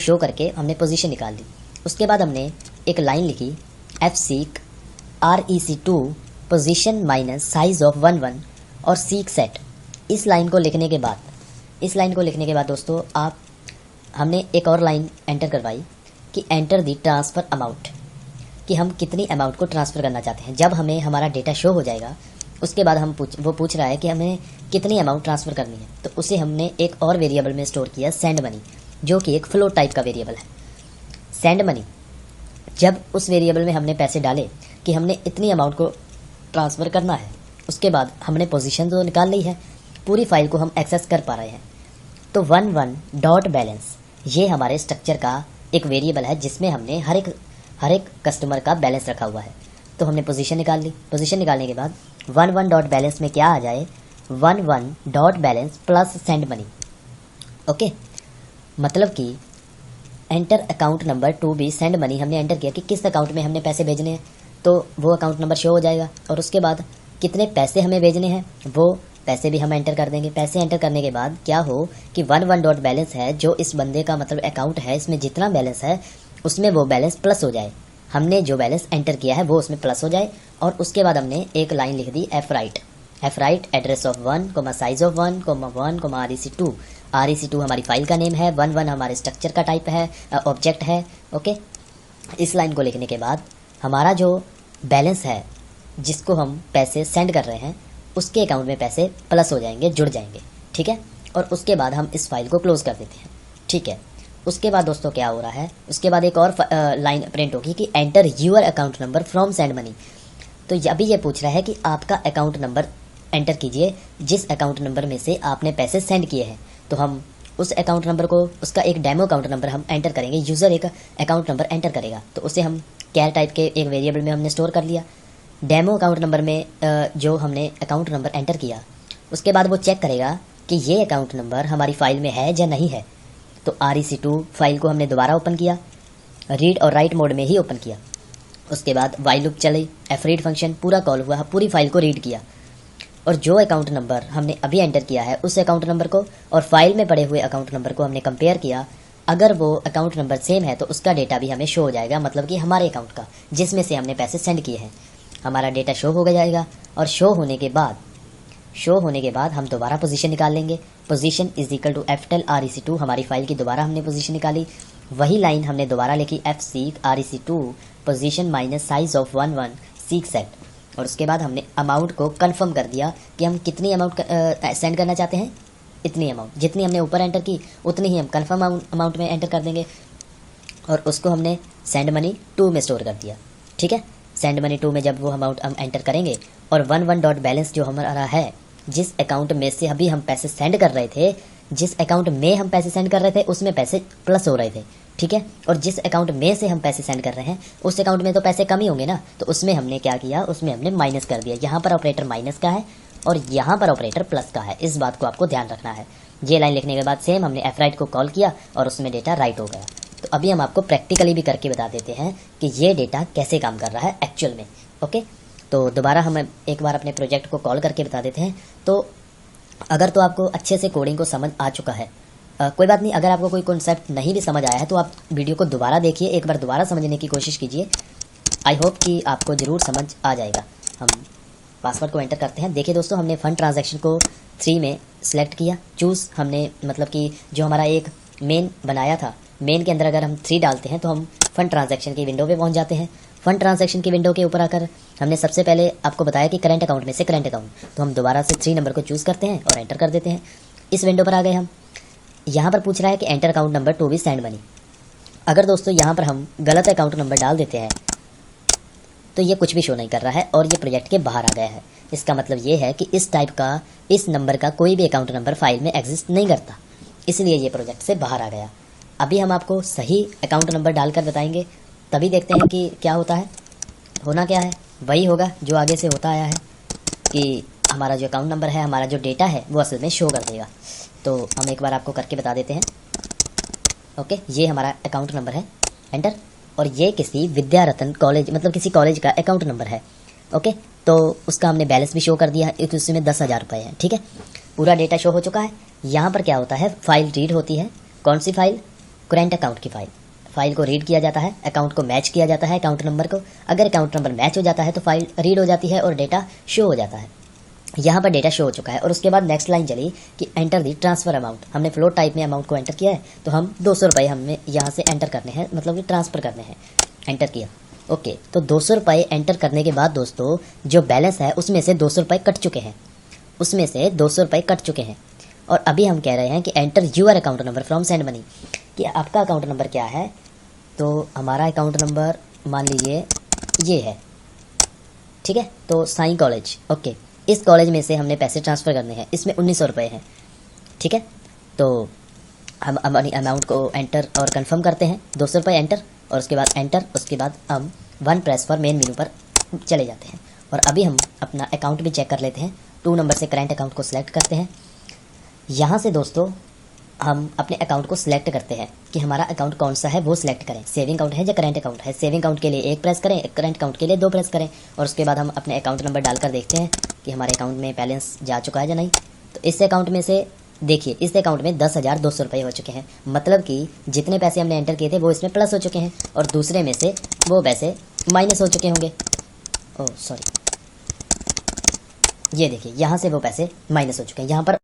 Show करके हमने position निकाल ली। उसके बाद हमने एक लाइन लिखी F seek REC2 position minus size of 1 1 और सीक सेट। इस लाइन को लिखने के बाद दोस्तों हमने एक और लाइन एंटर करवाई कि एंटर दी ट्रांसफ़र अमाउंट, कि हम कितनी अमाउंट को ट्रांसफ़र करना चाहते हैं। जब हमें हमारा डेटा शो हो जाएगा उसके बाद वो पूछ रहा है कि हमें कितनी अमाउंट ट्रांसफ़र करनी है, तो उसे हमने एक और वेरिएबल में स्टोर किया सेंड मनी, जो कि एक फ्लोट टाइप का वेरिएबल है। सेंड मनी, जब उस वेरिएबल में हमने पैसे डाले कि हमने इतनी अमाउंट को ट्रांसफ़र करना है, उसके बाद हमने पोजीशन तो निकाल ली है, पूरी फाइल को हम एक्सेस कर पा रहे हैं। तो 1 1 डॉट बैलेंस ये हमारे स्ट्रक्चर का एक वेरिएबल है जिसमें हमने हर एक कस्टमर का बैलेंस रखा हुआ है। तो हमने पोजीशन निकाल ली। पोजीशन निकालने के बाद 1 1 डॉट बैलेंस में क्या आ जाए, 1 1 dot balance plus send money. Okay, मतलब कि enter account number to be send money हमने एंटर किया कि किस अकाउंट में हमने पैसे भेजने हैं, तो वो अकाउंट नंबर शो हो जाएगा। और उसके बाद कितने पैसे हमें भेजने हैं वो पैसे भी हम एंटर कर देंगे। पैसे एंटर करने के बाद क्या हो कि 1 1 डॉट बैलेंस है, जो इस बंदे का मतलब अकाउंट है, इसमें जितना बैलेंस है उसमें वो बैलेंस प्लस हो जाए। हमने जो बैलेंस एंटर किया है वो उसमें प्लस हो जाए। और उसके बाद हमने एक लाइन लिख दी fwrite address of 1 size of 1 1 REC2 हमारी फाइल का नेम है, 1 1 हमारे स्ट्रक्चर का टाइप है, ऑब्जेक्ट है। ओके, इस लाइन को लिखने के बाद हमारा जो बैलेंस है जिसको हम पैसे सेंड कर रहे हैं उसके अकाउंट में पैसे प्लस हो जाएंगे, जुड़ जाएंगे। ठीक है, और उसके बाद हम इस फाइल को क्लोज कर देते हैं। ठीक है, उसके बाद दोस्तों क्या हो रहा है, उसके बाद एक और लाइन प्रिंट होगी कि enter your account number from send money. तो अभी ये पूछ रहा है कि आपका अकाउंट नंबर एंटर कीजिए जिस अकाउंट नंबर में से आपने पैसे सेंड किए हैं। तो हम उस अकाउंट नंबर को, उसका एक डेमो अकाउंट नंबर हम एंटर करेंगे। यूज़र एक अकाउंट नंबर एंटर करेगा तो उसे हम कैर टाइप के एक वेरिएबल में हमने स्टोर कर लिया। डेमो अकाउंट नंबर में जो हमने अकाउंट नंबर एंटर किया उसके बाद वो चेक करेगा कि ये अकाउंट नंबर हमारी फाइल में है या नहीं है। तो REC2 फाइल को हमने दोबारा ओपन किया, रीड और राइट मोड में ही ओपन किया। उसके बाद वाइल लूप चली, fread फंक्शन पूरा कॉल हुआ, पूरी फाइल को रीड किया और जो अकाउंट नंबर हमने अभी एंटर किया है उस अकाउंट नंबर को और फाइल में पड़े हुए अकाउंट नंबर को हमने कंपेयर किया। अगर वो अकाउंट नंबर सेम है तो उसका डेटा भी हमें शो हो जाएगा, मतलब कि हमारे अकाउंट का जिसमें से हमने पैसे सेंड किए हैं हमारा डेटा शो हो जाएगा। और शो होने के बाद हम दोबारा पोजीशन निकाल लेंगे। Position is equal to ftell REC2 हमारी फाइल की दोबारा हमने पोजीशन निकाली। वही लाइन हमने दोबारा लिखी F seek REC2 position minus size of 1 1 seek set. और उसके बाद हमने अमाउंट को कंफर्म कर दिया कि हम कितनी अमाउंट सेंड करना चाहते हैं। इतनी अमाउंट जितनी हमने ऊपर एंटर की उतनी ही हम कंफर्म अमाउंट में एंटर कर देंगे और उसको हमने सेंड मनी 2 में स्टोर कर दिया। ठीक है, सेंड मनी 2 में जब वो अमाउंट हम एंटर करेंगे और 1 1 डॉट बैलेंस जो हमारा है, जिस अकाउंट में से अभी हम पैसे सेंड कर रहे थे, उसमें पैसे प्लस हो रहे थे। ठीक है, और जिस अकाउंट में से हम पैसे सेंड कर रहे हैं उस अकाउंट में तो पैसे कम ही होंगे ना, तो उसमें हमने क्या किया, उसमें हमने माइनस कर दिया। यहाँ पर ऑपरेटर माइनस का है और यहाँ पर ऑपरेटर प्लस का है, इस बात को आपको ध्यान रखना है। ये लाइन लिखने के बाद सेम हमने एफ राइट को कॉल किया और उसमें डेटा राइट हो गया। तो अभी हम आपको प्रैक्टिकली भी करके बता देते हैं कि ये डेटा कैसे काम कर रहा है एक्चुअल में। ओके, तो दोबारा हम एक बार अपने प्रोजेक्ट को कॉल करके बता देते हैं। तो अगर तो आपको अच्छे से कोडिंग को समझ आ चुका है, कोई बात नहीं, अगर आपको कोई कॉन्सेप्ट नहीं भी समझ आया है तो आप वीडियो को दोबारा देखिए, एक बार दोबारा समझने की कोशिश कीजिए। आई होप कि आपको ज़रूर समझ आ जाएगा। हम पासवर्ड को एंटर करते हैं। देखिए दोस्तों, हमने फंड ट्रांजैक्शन को 3 में सिलेक्ट किया, चूज़ हमने, मतलब कि जो हमारा एक मेन बनाया था, मेन के अंदर अगर हम 3 डालते हैं तो हम फंड ट्रांजैक्शन की विंडो पे पहुंच जाते हैं। फंड ट्रांजैक्शन की विंडो के ऊपर आकर हमने सबसे पहले आपको बताया कि करंट अकाउंट में से करंट अकाउंट, तो हम दोबारा से 3 नंबर को चूज़ करते हैं और एंटर कर देते हैं। इस विंडो पर आ गए हम। यहाँ पर पूछ रहा है कि enter account number to be send money. अगर दोस्तों यहाँ पर हम गलत अकाउंट नंबर डाल देते हैं तो ये कुछ भी शो नहीं कर रहा है और ये प्रोजेक्ट के बाहर आ गया है। इसका मतलब ये है कि इस टाइप का, इस नंबर का कोई भी अकाउंट नंबर फाइल में एग्जिस्ट नहीं करता, इसलिए ये प्रोजेक्ट से बाहर आ गया। अभी हम आपको सही अकाउंट नंबर डालकर बताएंगे, तभी देखते हैं कि क्या होता है। होना क्या है, वही होगा जो आगे से होता आया है कि हमारा जो अकाउंट नंबर है, हमारा जो डेटा है वो असल में शो कर देगा। तो हम एक बार आपको करके बता देते हैं। ओके, ये हमारा अकाउंट नंबर है, एंटर, और ये किसी विद्या रतन कॉलेज, मतलब किसी कॉलेज का अकाउंट नंबर है। ओके, तो उसका हमने बैलेंस भी शो कर दिया है, उसमें 10,000 रुपये हैं। ठीक है, पूरा डेटा शो हो चुका है। यहाँ पर क्या होता है, फाइल रीड होती है। कौन सी फाइल, करेंट अकाउंट की फाइल को रीड किया जाता है, अकाउंट को मैच किया जाता है अकाउंट नंबर को। अगर अकाउंट नंबर मैच हो जाता है तो फाइल रीड हो जाती है और डेटा शो हो जाता है। यहाँ पर डेटा शो हो चुका है और उसके बाद नेक्स्ट लाइन चली कि एंटर दी ट्रांसफर अमाउंट। हमने फ्लोट टाइप में अमाउंट को एंटर किया है, तो हम 200 रुपये हमें यहाँ से एंटर करने हैं, मतलब कि ट्रांसफ़र करने हैं। एंटर किया, ओके। तो 200 रुपये एंटर करने के बाद दोस्तों जो बैलेंस है उसमें से 200 रुपये कट चुके हैं, उसमें से 200 रुपये कट चुके हैं। और अभी हम कह रहे हैं कि enter your account number from send money, कि आपका अकाउंट नंबर क्या है। तो हमारा अकाउंट नंबर मान लीजिए ये है, ठीक है। तो साई कॉलेज, ओके। इस कॉलेज में से हमने पैसे ट्रांसफ़र करने हैं, इसमें 1900 रुपये हैं, ठीक है। तो हम हमारी अमाउंट को एंटर और कंफर्म करते हैं, 200 रुपये एंटर और उसके बाद एंटर, उसके बाद हम 1 प्रेस पर मेन मेनू पर चले जाते हैं। और अभी हम अपना अकाउंट भी चेक कर लेते हैं। 2 नंबर से करेंट अकाउंट को सिलेक्ट करते हैं। यहाँ से दोस्तों हम अपने अकाउंट को सिलेक्ट करते हैं कि हमारा अकाउंट कौन सा है, वो सिलेक्ट करें। सेविंग अकाउंट है या करेंट अकाउंट है। सेविंग अकाउंट के लिए 1 प्रेस करें, करेंट अकाउंट के लिए 2 प्रेस करें। और उसके बाद हम अपने अकाउंट नंबर डालकर देखते हैं कि हमारे अकाउंट में बैलेंस जा चुका है या नहीं। तो इस अकाउंट में से देखिए, इस अकाउंट में 10,200 रुपये हो चुके हैं, मतलब कि जितने पैसे हमने एंटर किए थे वो इसमें प्लस हो चुके हैं और दूसरे में से वो पैसे माइनस हो चुके होंगे। ओह सॉरी, ये देखिए यहाँ से वो पैसे माइनस हो चुके हैं। यहाँ पर